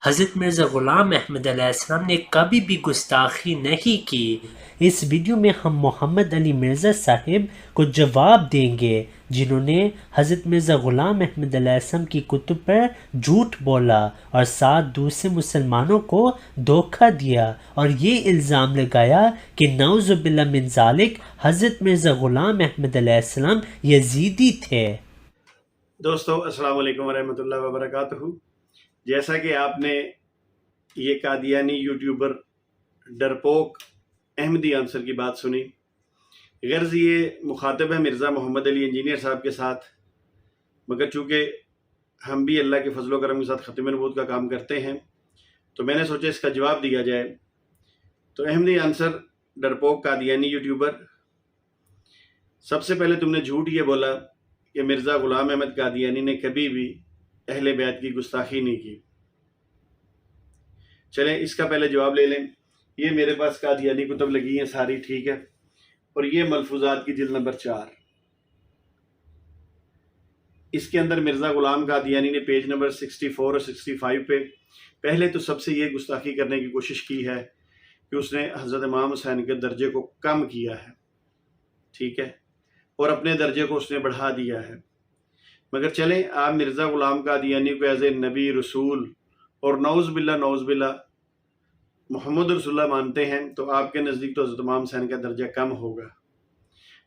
حضرت مرزا غلام احمد علیہ السلام نے کبھی بھی گستاخی نہیں کی۔ اس ویڈیو میں ہم محمد علی مرزا صاحب کو جواب دیں گے جنہوں نے حضرت مرزا غلام احمد علیہ السلام کی کتب پر جھوٹ بولا اور ساتھ دوسرے مسلمانوں کو دھوکہ دیا اور یہ الزام لگایا کہ نعوذ باللہ من ذالک حضرت مرزا غلام احمد علیہ السلام یزیدی تھے۔ دوستو السلام علیکم ورحمۃ اللہ وبرکاتہ۔ جیسا کہ آپ نے یہ قادیانی یوٹیوبر ڈرپوک احمدی عنصر کی بات سنی، غرض یہ مخاطب ہے مرزا محمد علی انجینئر صاحب کے ساتھ، مگر چونکہ ہم بھی اللہ کے فضل و کرم کے ساتھ ختم نبوت کا کام کرتے ہیں تو میں نے سوچا اس کا جواب دیا جائے۔ تو احمدی عنصر ڈرپوک قادیانی یوٹیوبر، سب سے پہلے تم نے جھوٹ یہ بولا کہ مرزا غلام احمد قادیانی نے کبھی بھی اہل بیت کی گستاخی نہیں کی۔ چلیں اس کا پہلے جواب لے لیں۔ یہ میرے پاس قادیانی کتب لگی ہیں ساری، ٹھیک ہے، اور یہ ملفوظات کی جلد نمبر 4، اس کے اندر مرزا غلام قادیانی نے پیج نمبر 64 اور 65 پہ پہلے تو سب سے یہ گستاخی کرنے کی کوشش کی ہے کہ اس نے حضرت امام حسین کے درجے کو کم کیا ہے، ٹھیک ہے، اور اپنے درجے کو اس نے بڑھا دیا ہے۔ مگر چلیں آپ مرزا غلام قادیانی کو ایز اے نبی، رسول اور نعوذ باللہ محمد رسول اللہ مانتے ہیں تو آپ کے نزدیک تو حضرت امام حسین کا درجہ کم ہوگا،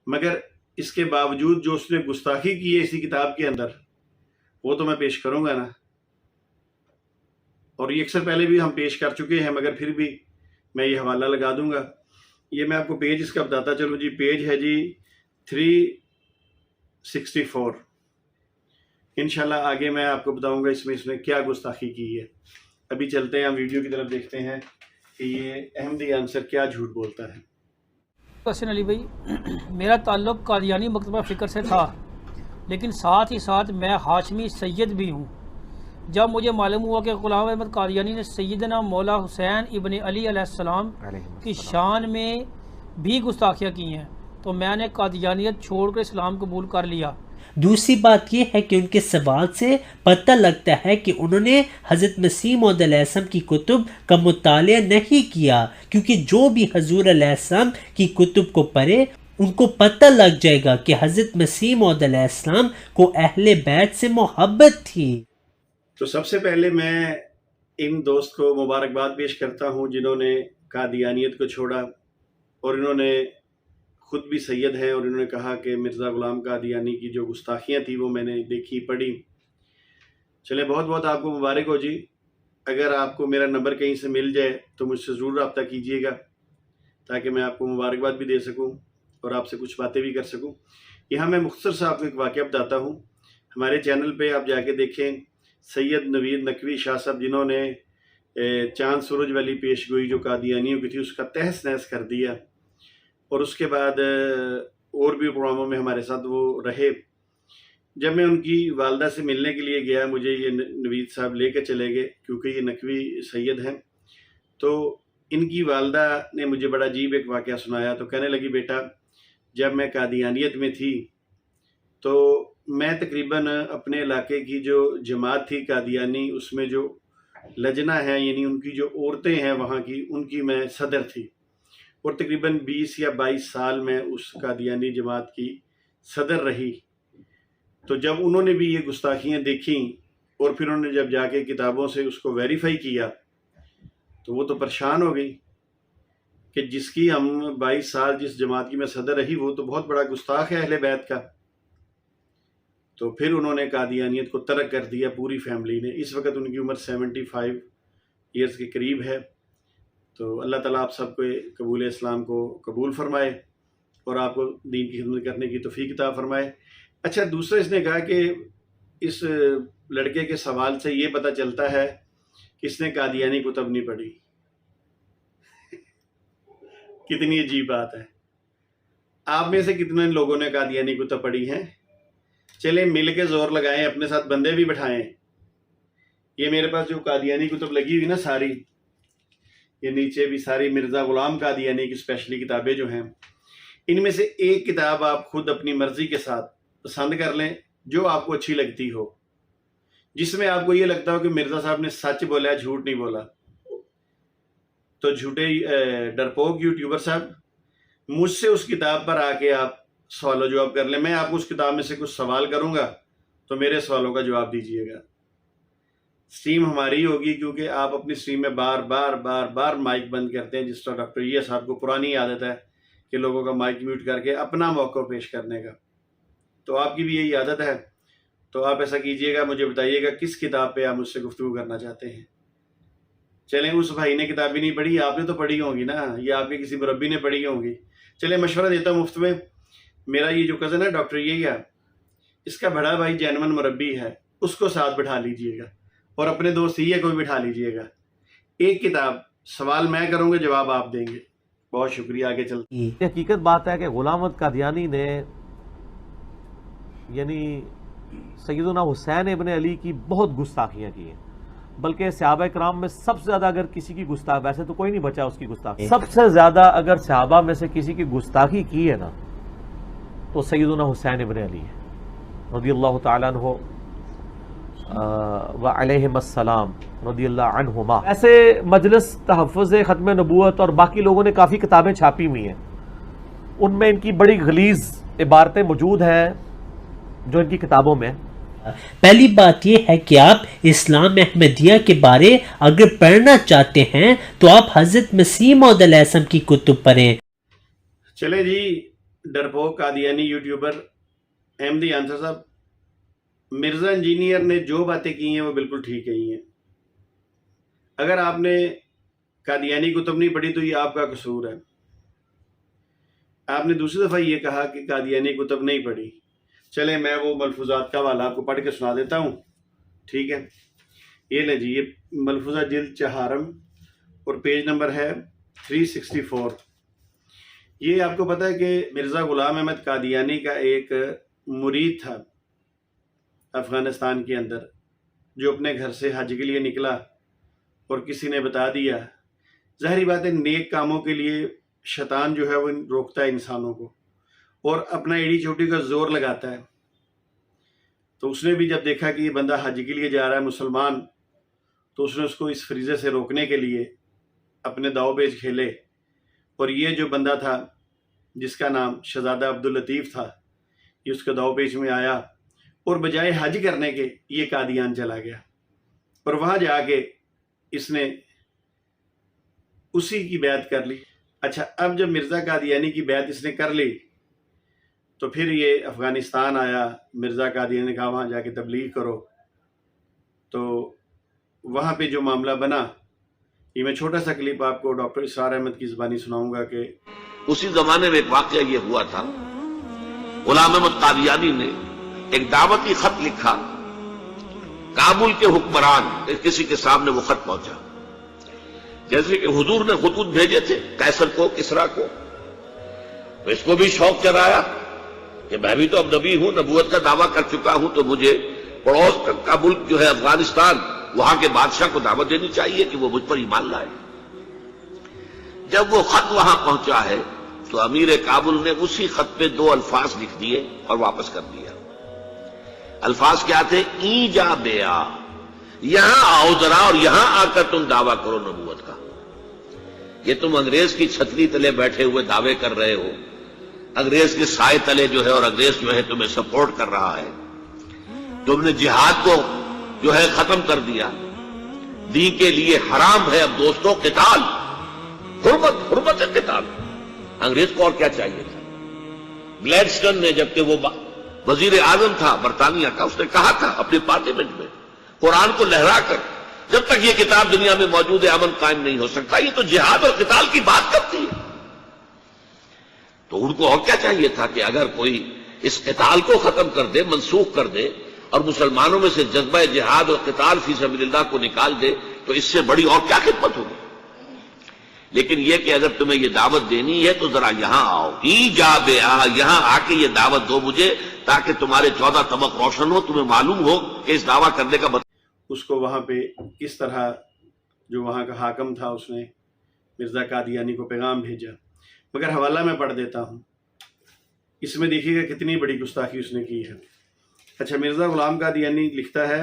مگر اس کے باوجود جو اس نے گستاخی کی ہے اسی کتاب کے اندر وہ تو میں پیش کروں گا نا، اور یہ اکثر پہلے بھی ہم پیش کر چکے ہیں، مگر پھر بھی میں یہ حوالہ لگا دوں گا۔ یہ میں آپ کو پیج اس کا بتاتا چلوں جی، پیج ہے جی 364۔ انشاءاللہ آگے میں آپ کو بتاؤں گا اس میں کیا گستاخی کی ہے۔ ابھی چلتے ہیں، ہم ویڈیو کی طرف دیکھتے ہیں کہ یہ احمدی عنصر کیا جھوٹ بولتا ہے۔ حسین علی بھائی، میرا تعلق قادیانی مکتبہ فکر سے تھا، لیکن ساتھ ہی ساتھ میں ہاشمی سید بھی ہوں۔ جب مجھے معلوم ہوا کہ غلام احمد قادیانی نے سیدنا مولا حسین ابن علی علیہ السلام کی شان میں بھی گستاخیاں کی ہیں تو میں نے قادیانیت چھوڑ کر اسلام قبول کر لیا۔ دوسری بات یہ ہے کہ ان کے سوال سے پتہ لگتا ہے کہ انہوں نے حضرت مسیح موعود علیہ السلام کی کتب کا مطالعہ نہیں کیا، کیونکہ جو بھی حضور علیہ السلام کی کتب کو پڑھے ان کو پتہ لگ جائے گا کہ حضرت مسیح موعود علیہ السلام کو اہل بیت سے محبت تھی۔ تو سب سے پہلے میں ان دوست کو مبارکباد پیش کرتا ہوں جنہوں نے قادیانیت کو چھوڑا، اور انہوں نے خود بھی سید ہیں، اور انہوں نے کہا کہ مرزا غلام قادیانی کی جو گستاخیاں تھیں وہ میں نے دیکھی، پڑھی۔ چلیں بہت بہت آپ کو مبارک ہو جی۔ اگر آپ کو میرا نمبر کہیں سے مل جائے تو مجھ سے ضرور رابطہ کیجیے گا تاکہ میں آپ کو مبارکباد بھی دے سکوں اور آپ سے کچھ باتیں بھی کر سکوں۔ یہاں میں مختصر سے آپ کو ایک واقعہ بتاتا ہوں۔ ہمارے چینل پہ آپ جا کے دیکھیں، سید نوید نقوی شاہ صاحب جنہوں نے چاند سورج والی پیش گوئی جو قادیانیوں کی تھی اس کا تہس نہس کر دیا، اور اس کے بعد اور بھی پروگراموں میں ہمارے ساتھ وہ رہے۔ جب میں ان کی والدہ سے ملنے کے لیے گیا، مجھے یہ نوید صاحب لے کے چلے گئے کیونکہ یہ نقوی سید ہیں، تو ان کی والدہ نے مجھے بڑا عجیب ایک واقعہ سنایا۔ تو کہنے لگی بیٹا جب میں قادیانیت میں تھی تو میں تقریباً اپنے علاقے کی جو جماعت تھی قادیانی، اس میں جو لجنہ ہے یعنی ان کی جو عورتیں ہیں وہاں کی، ان کی میں صدر تھی، اور تقریباً 20 یا 22 سال میں اس قادیانی جماعت کی صدر رہی۔ تو جب انہوں نے بھی یہ گستاخیاں دیکھیں اور پھر انہوں نے جب جا کے کتابوں سے اس کو ویریفائی کیا تو وہ تو پریشان ہو گئی کہ جس کی ہم 22 سال جس جماعت کی میں صدر رہی وہ تو بہت بڑا گستاخ ہے اہل بیت کا۔ تو پھر انہوں نے قادیانیت کو ترک کر دیا پوری فیملی نے۔ اس وقت ان کی عمر 75 ایئرز کے قریب ہے۔ تو اللہ تعالیٰ آپ سب کو قبول اسلام کو قبول فرمائے اور آپ کو دین کی خدمت کرنے کی توفیق عطا فرمائے۔ اچھا، دوسرا اس نے کہا کہ اس لڑکے کے سوال سے یہ پتہ چلتا ہے کہ اس نے قادیانی کتب نہیں پڑھی۔ کتنی عجیب بات ہے۔ آپ میں سے کتنے لوگوں نے قادیانی کتب پڑھی ہیں؟ چلیں مل کے زور لگائیں، اپنے ساتھ بندے بھی بٹھائیں۔ یہ میرے پاس جو قادیانی کتب لگی ہوئی نا ساری، یہ نیچے بھی ساری مرزا غلام قادیانی کی اسپیشلی کتابیں جو ہیں، ان میں سے ایک کتاب آپ خود اپنی مرضی کے ساتھ پسند کر لیں جو آپ کو اچھی لگتی ہو، جس میں آپ کو یہ لگتا ہو کہ مرزا صاحب نے سچ بولا ہے، جھوٹ نہیں بولا، تو جھوٹے ڈرپوک یوٹیوبر صاحب، مجھ سے اس کتاب پر آ کے آپ سوال و جواب کر لیں. میں آپ کو اس کتاب میں سے کچھ سوال کروں گا تو میرے سوالوں کا جواب دیجیے گا. سٹریم ہماری ہوگی کیونکہ آپ اپنی سٹریم میں بار بار بار بار مائک بند کرتے ہیں، جس طرح ڈاکٹر یہ صاحب کو پرانی عادت ہے کہ لوگوں کا مائک میوٹ کر کے اپنا موقع پیش کرنے کا. تو آپ کی بھی یہی عادت ہے. تو آپ ایسا کیجئے گا، مجھے بتائیے گا کس کتاب پہ آپ مجھ سے گفتگو کرنا چاہتے ہیں. چلیں، اس بھائی نے کتاب بھی نہیں پڑھی، آپ نے تو پڑھی ہوں گی نا، یا آپ کے کسی مربی نے پڑھی ہوں گی. چلیں مشورہ دیتا ہوں مفت میں. میرا یہ جو کزن ہے ڈاکٹر یہ ہے، اس کا بڑا بھائی جینون مربی ہے، اس کو ساتھ بٹھا لیجئے گا، اور اپنے دوست یہ کو بھی بٹھا لیجئے گا. ایک کتاب، سوال میں کروں گا، جواب آپ دیں گے. بہت شکریہ. آگے چلتے. یہ حقیقت بات ہے کہ غلام احمد قادیانی نے یعنی سیدنا حسین ابن علی کی بہت گستاخیاں کی ہیں، بلکہ صحابہ کرام میں سب سے زیادہ اگر کسی کی گستاخی، ویسے تو کوئی نہیں بچا اس کی گستاخی، سب سے زیادہ اگر صحابہ میں سے کسی کی گستاخی کی ہے نا تو سیدنا حسین ابن علی ہے رضی اللہ تعالیٰ عنہ وعلیہم السلام رضی اللہ عنہما. ایسے مجلس تحفظ ختم نبوت اور باقی لوگوں نے کافی کتابیں چھاپی ہوئی ہیں، ان میں ان کی بڑی غلیظ عبارتیں موجود ہیں جو ان کی کتابوں میں. پہلی بات یہ ہے کہ آپ اسلام احمدیہ کے بارے اگر پڑھنا چاہتے ہیں تو آپ حضرت مسیح موعود علیہ السلام کی کتب پڑھیں. چلیں جی، ڈرپوک قادیانی یوٹیوبر احمدی آنسر صاحب، مرزا انجینئر نے جو باتیں کی ہیں وہ بالکل ٹھیک کہی ہیں. اگر آپ نے قادیانی کتب نہیں پڑھی تو یہ آپ کا قصور ہے. آپ نے دوسری دفعہ یہ کہا کہ قادیانی کتب نہیں پڑھی. چلیں میں وہ ملفوظات کا حوالہ آپ کو پڑھ کے سنا دیتا ہوں، ٹھیک ہے؟ یہ لیں جی، یہ ملفوظہ جلد 4 اور پیج نمبر ہے 364. یہ آپ کو پتہ ہے کہ مرزا غلام احمد قادیانی کا ایک مرید تھا افغانستان کے اندر، جو اپنے گھر سے حج کے لیے نکلا اور کسی نے بتا دیا. ظاہری بات ہے، نیک کاموں کے لیے شیطان جو ہے وہ روکتا ہے انسانوں کو اور اپنا ایڑی چوٹی کا زور لگاتا ہے. تو اس نے بھی جب دیکھا کہ یہ بندہ حج کے لیے جا رہا ہے مسلمان، تو اس نے اس کو اس فریضے سے روکنے کے لیے اپنے داؤ پیچ کھیلے. اور یہ جو بندہ تھا جس کا نام شہزادہ عبداللطیف تھا، یہ اس کے داؤ پیچ میں آیا اور بجائے حج کرنے کے یہ قادیان چلا گیا، اور وہاں جا کے اس نے اسی کی بیعت کر لی. اچھا، اب جب مرزا قادیانی کی بیعت اس نے کر لی تو پھر یہ افغانستان آیا. مرزا قادیانی نے کہا وہاں جا کے تبلیغ کرو. تو وہاں پہ جو معاملہ بنا، یہ میں چھوٹا سا کلپ آپ کو ڈاکٹر اسرار احمد کی زبانی سناؤں گا کہ اسی زمانے میں ایک واقعہ یہ ہوا تھا. غلام احمد قادیانی نے ایک دعوتی خط لکھا. کابل کے حکمران کسی کے سامنے وہ خط پہنچا، جیسے کہ حضور نے خطوط بھیجے تھے قیصر کو، کسریٰ کو. تو اس کو بھی شوق چڑھایا کہ میں بھی تو اب نبی ہوں، نبوت کا دعویٰ کر چکا ہوں، تو مجھے پڑوس کا ملک جو ہے افغانستان، وہاں کے بادشاہ کو دعوت دینی چاہیے کہ وہ مجھ پر ایمان لائے. جب وہ خط وہاں پہنچا ہے تو امیر کابل نے اسی خط پہ 2 الفاظ لکھ دیے اور واپس کر دیا. الفاظ کیا تھے؟ ای جا بیا، یہاں آؤ ذرا اور یہاں آ کر تم دعویٰ کرو نبوت کا. یہ تم انگریز کی چھتری تلے بیٹھے ہوئے دعوے کر رہے ہو، انگریز کے سائے تلے جو ہے، اور انگریز جو ہے تمہیں سپورٹ کر رہا ہے. تم نے جہاد کو جو ہے ختم کر دیا. دین کے لیے حرام ہے اب دوستوں قتال، حرمت قتال. انگریز کو اور کیا چاہیے تھا؟ گلیڈسٹن نے، جبکہ وہ وزیر اعظم تھا برطانیہ کا، اس نے کہا تھا اپنے پارلیمنٹ میں قرآن کو لہرا کر، جب تک یہ کتاب دنیا میں موجود ہے امن قائم نہیں ہو سکتا. یہ تو جہاد اور قتال کی بات کرتی ہے. تو ان کو اور کیا چاہیے تھا کہ اگر کوئی اس قتال کو ختم کر دے، منسوخ کر دے، اور مسلمانوں میں سے جذبہ جہاد اور قتال فی سبیل اللہ کو نکال دے، تو اس سے بڑی اور کیا خدمت ہوگی. لیکن یہ کہ اگر تمہیں یہ دعوت دینی ہے تو ذرا یہاں آؤ، ای جا بے آ، یہاں آ کے یہ دعوت دو مجھے، تاکہ تمہارے 14 طبق روشن ہو، تمہیں معلوم ہو کہ اس دعویٰ کرنے کا اس کو وہاں پہ کس طرح جو وہاں کا حاکم تھا اس نے مرزا قادیانی کو پیغام بھیجا. مگر حوالہ میں پڑھ دیتا ہوں، اس میں دیکھیے گا کتنی بڑی گستاخی اس نے کی ہے. اچھا، مرزا غلام قادیانی لکھتا ہے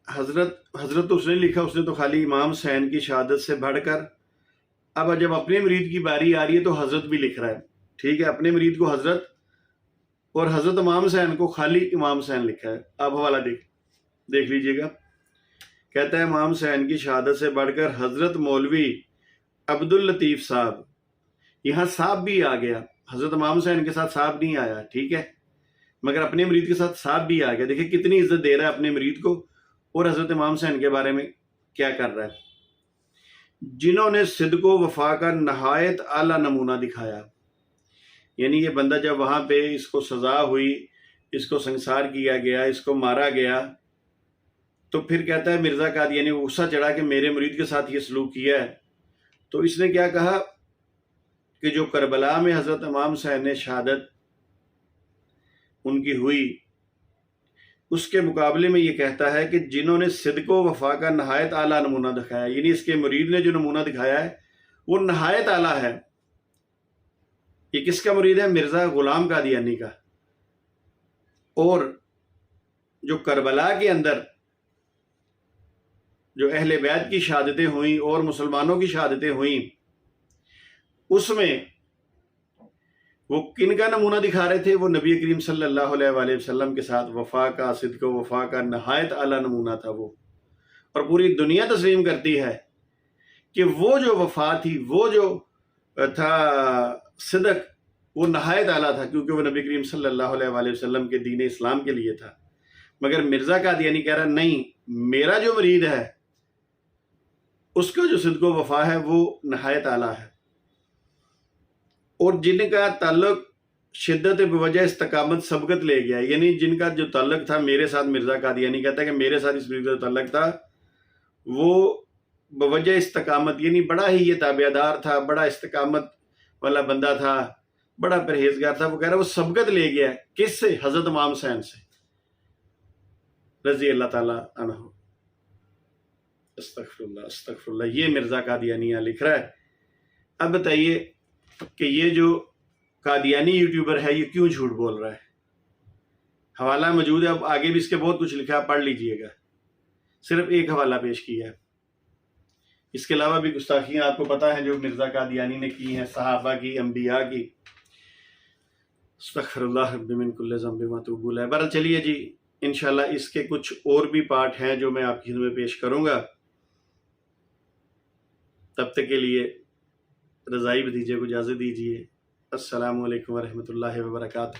حضرت تو اس نے لکھا، اس نے تو خالی امام حسین کی شہادت سے بڑھ کر، اب جب اپنے مرید کی باری آ رہی ہے تو حضرت بھی لکھ رہا ہے، ٹھیک ہے، اپنے مرید کو حضرت اور حضرت امام حسین کو خالی امام حسین لکھا ہے۔ آپ حوالہ دیکھ لیجئے گا، کہتا ہے امام حسین کی شہادت سے بڑھ کر حضرت مولوی عبداللطیف صاحب، یہاں صاحب بھی آ گیا، حضرت امام حسین کے ساتھ صاحب نہیں آیا، ٹھیک ہے، مگر اپنے مرید کے ساتھ صاحب بھی آ گیا۔ دیکھیں کتنی عزت دے رہا ہے اپنے مرید کو، اور حضرت امام حسین کے بارے میں کیا کر رہا ہے، جنہوں نے صدق و وفا کا نہایت اعلیٰ نمونہ دکھایا۔ یعنی یہ بندہ جب وہاں پہ اس کو سزا ہوئی، اس کو سنسار کیا گیا، اس کو مارا گیا، تو پھر کہتا ہے مرزا قادیانی غصہ چڑھا کہ میرے مرید کے ساتھ یہ سلوک کیا ہے، تو اس نے کیا کہا کہ جو کربلا میں حضرت امام حسین نے شہادت ان کی ہوئی، اس کے مقابلے میں یہ کہتا ہے کہ جنہوں نے صدق و وفا کا نہایت اعلیٰ نمونہ دکھایا، یعنی اس کے مرید نے جو نمونہ دکھایا ہے وہ نہایت اعلیٰ ہے۔ یہ کس کا مرید ہے؟ مرزا غلام قادیانی کا۔ اور جو کربلا کے اندر جو اہل بیت کی شہادتیں ہوئیں اور مسلمانوں کی شہادتیں ہوئیں، اس میں وہ کن کا نمونہ دکھا رہے تھے؟ وہ نبی کریم صلی اللہ علیہ وآلہ وسلم کے ساتھ وفا کا، صدق و وفا کا نہایت اعلیٰ نمونہ تھا وہ۔ اور پوری دنیا تسلیم کرتی ہے کہ وہ جو وفا تھی، وہ جو تھا صدق، وہ نہایت اعلیٰ تھا، کیونکہ وہ نبی کریم صلی اللہ علیہ وآلہ وسلم کے دین اسلام کے لیے تھا۔ مگر مرزا قادیانی کہہ رہا نہیں، میرا جو مرید ہے اس کا جو صدق و وفا ہے وہ نہایت اعلیٰ ہے۔ اور جن کا تعلق شدت بوجہ استقامت سبقت لے گیا، یعنی جن کا جو تعلق تھا میرے ساتھ، مرزا قادیانی کہتا ہے کہ میرے ساتھ اس مرید کا تعلق تھا وہ بوجہ استقامت، یعنی بڑا ہی یہ تابعدار تھا، بڑا استقامت والا بندہ تھا، بڑا پرہیزگار تھا، وہ کہہ رہا ہے وہ سبقت لے گیا ہے کس سے؟ حضرت امام حسین سے رضی اللہ تعالیٰ عنہ۔ استغفر اللہ استغفر اللہ، یہ مرزا قادیانیہ لکھ رہا ہے۔ اب بتائیے کہ یہ جو قادیانی یوٹیوبر ہے یہ کیوں جھوٹ بول رہا ہے؟ حوالہ موجود ہے، اب آگے بھی اس کے بہت کچھ لکھا ہے، پڑھ لیجئے گا، صرف ایک حوالہ پیش کیا ہے۔ اس کے علاوہ بھی گستاخیاں آپ کو پتہ ہیں جو مرزا قادیانی نے کی ہیں، صحابہ کی، انبیاء کی۔ استغفر اللہ رب من کل ذنب واتوب الیہ۔ بہرحال چلیے جی، انشاءاللہ اس کے کچھ اور بھی پارٹ ہیں جو میں آپ کی خدمت میں پیش کروں گا۔ تب تک کے لیے رضائی بھی دیجیے، اجازت دیجیے۔ السلام علیکم ورحمۃ اللہ وبرکاتہ۔